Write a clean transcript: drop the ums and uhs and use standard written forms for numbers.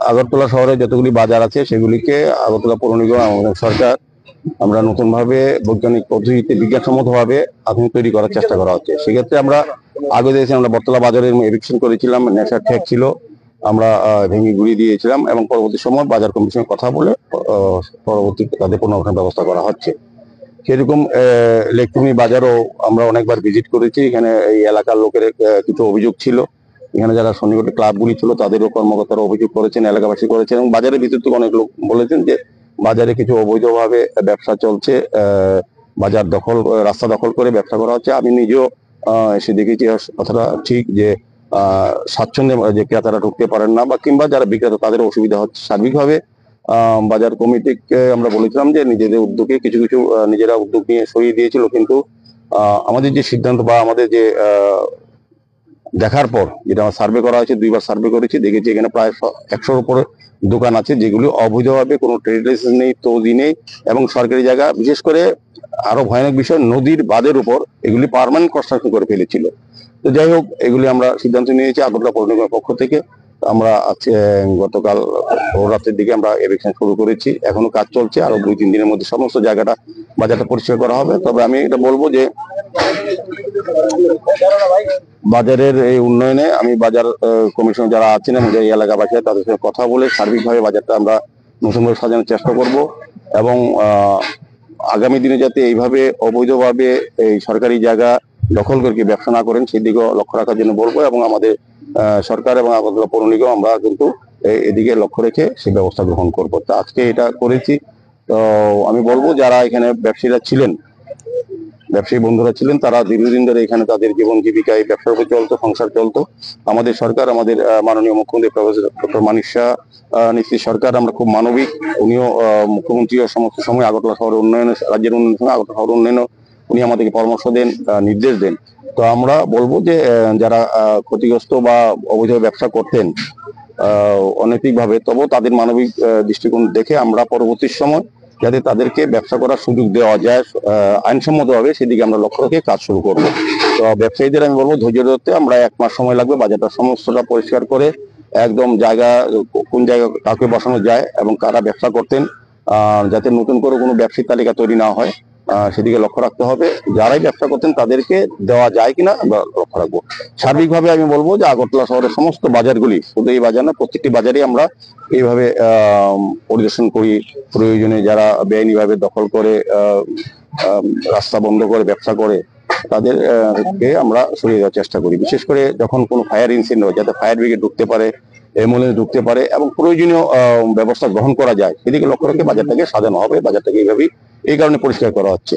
আগরতলা শহরে যতগুলি বাজার আছে সেগুলিকে আগরতলা পৌর নিগম এবং সরকার আমরা নতুন ভাবে বৈজ্ঞানিক পদ্ধতিতে বিজ্ঞানসম্মত ভাবে আধুনিক তৈরি করার চেষ্টা করা হচ্ছে। সেক্ষেত্রে আমরা আগে দেখেছি আমরা বটতলা বাজারের এভিকশন করেছিলাম, নেশার ঠেক ছিল, আমরা ভেঙে গুড়িয়ে দিয়েছিলাম এবং পরবর্তী সময় বাজার কমিটির সঙ্গে কথা বলে পরবর্তী তাদের পুনর্গঠনের ব্যবস্থা করা হচ্ছে। সেরকম লেকটুমি বাজারও আমরা অনেকবার ভিজিট করেছি। এখানে এই এলাকার লোকের কিছু অভিযোগ ছিল, এখানে যারা সন্নিকটে ক্লাবগুলি ছিল তাদেরও কর্মকর্তারা অভিযোগ করেছেন, এলাকাবাসী করেছেন এবং বাজারের ভিতর থেকে অনেক লোক বলেছেন যে বাজারে কিছু অবৈধভাবে ব্যবসা চলছে, বাজার দখল, রাস্তা দখল করে ব্যবসা করা হচ্ছে। আমি নিজেও এসে দেখেছি কথাটা ঠিক যে স্বাচ্ছন্দ্যে যে ক্রেতারা ঢুকতে পারেন না বা কিংবা যারা বিক্রেতা তাদের অসুবিধা হচ্ছে। সার্বিকভাবে বাজার কমিটিকে আমরা বলেছিলাম যে নিজেদের উদ্যোগে কিছু কিছু নিজেরা উদ্যোগ নিয়ে সরিয়ে দিয়েছিল, কিন্তু আমাদের যে সিদ্ধান্ত বা আমাদের যে দেখার পর যেটা আমার সার্ভে করা হয়েছে, 2বার সার্ভে করেছি, দেখেছি এখানে প্রায় 100-র উপরে দোকান আছে যেগুলি অবৈধভাবে কোনো ট্রেড লাইসেন্স নেই, তৌদি নেই এবং সরকারি জায়গা, বিশেষ করে আরো ভয়ানক বিষয় নদীর বাঁধের উপর এগুলি পার্মানেন্ট কনস্ট্রাকশন করে ফেলেছিল। তো যাই হোক, এগুলি আমরা সিদ্ধান্ত নিয়েছি আগরতলা পৌর নিগমের পক্ষ থেকে। আমরা আজকে গতকাল ভোর রাতের দিকে আমরা এভিকশন শুরু করেছি, এখনো কাজ চলছে, আরো 2-3 দিনের মধ্যে সমস্ত জায়গাটা বাজারটা পরিষ্কার করা হবে। তবে আমি এটা বলবো যে বাজারের এই উন্নয়নে আমি বাজার কমিশন যারা আছেন এবং যে এলাকাবাসী তাদের সঙ্গে কথা বলে সার্বিকভাবে বাজারটা আমরা নতুনভাবে সাজানোর চেষ্টা করব এবং আগামী দিনে যাতে এইভাবে অবৈধভাবে এই সরকারি জায়গা দখল করে ব্যবসা না করেন সেদিকেও লক্ষ্য রাখার জন্য বলবো এবং আমাদের সরকার এবং আগরতলা পৌর নিগম আমরা কিন্তু এদিকে লক্ষ্য রেখে সেই ব্যবস্থা গ্রহণ করবো। তো আজকে এটা করেছি। তো আমি বলবো যারা এখানে ব্যবসায়ীরা ছিলেন, ব্যবসায়ী বন্ধুরা ছিলেন, তারা দীর্ঘদিন ধরে এখানে তাদের জীবন জীবিকা এই ব্যবসার উপর চলতো, সংসার চলতো। আমাদের সরকার, আমাদের মাননীয় মুখ্যমন্ত্রী প্রফেসর ডক্টর মানিক শাহ নীতিশ সরকার, আমরা খুব মানবিক, উনিও মুখ্যমন্ত্রীও সমস্ত সময় আগরতলা শহরের উন্নয়নে, রাজ্যের উন্নয়নের সঙ্গে আগরতলা শহরের উন্নয়নে উনি আমাদেরকে পরামর্শ দেন, নির্দেশ দেন। তো আমরা বলবো যে যারা ক্ষতিগ্রস্ত বা অবৈধ ব্যবসা করতেন অনৈতিকভাবে, তবুও তাদের মানবিক দৃষ্টিকোণ দেখে আমরা পরবর্তী সময় যাতে তাদেরকে ব্যবসা করার সুযোগ দেওয়া যায় আইনসম্মতভাবে সেদিকে আমরা লক্ষ্য রেখে কাজ শুরু করব। তো ব্যবসায়ীদের আমি বলবো ধৈর্য ধরতে, আমরা 1 মাস সময় লাগবে বাজারটা সমস্তটা পরিষ্কার করে একদম জায়গা কোন জায়গায় কাউকে বসানো যায় এবং কারা ব্যবসা করতেন যাতে নতুন করে কোনো ব্যবসায়ী তালিকা তৈরি না হয় সেদিকে লক্ষ্য রাখতে হবে। যারাই ব্যবসা করতেন তাদেরকে দেওয়া যায় কিনা আমরা লক্ষ্য রাখবো। সার্বিকভাবে আমি বলবো যে আগরতলা শহরের সমস্ত বাজারগুলি, শুধু এই বাজার না, প্রত্যেকটি বাজারে আমরা এইভাবে পরিদর্শন করি। প্রয়োজনে যারা বেআইনিভাবে দখল করে রাস্তা বন্ধ করে ব্যবসা করে তাদেরকে আমরা সরিয়ে দেওয়ার চেষ্টা করি। বিশেষ করে যখন কোনো ফায়ার ইনসিডেন্ট হয় যাতে ফায়ার ব্রিগেড ঢুকতে পারে, অ্যাম্বুলেন্স ঢুকতে পারে এবং প্রয়োজনীয় ব্যবস্থা গ্রহণ করা যায় সেদিকে লক্ষ্য রেখে বাজারটাকে সাজানো হবে। বাজারটাকে এইভাবেই এই কারণে পরিষ্কার করা হচ্ছে।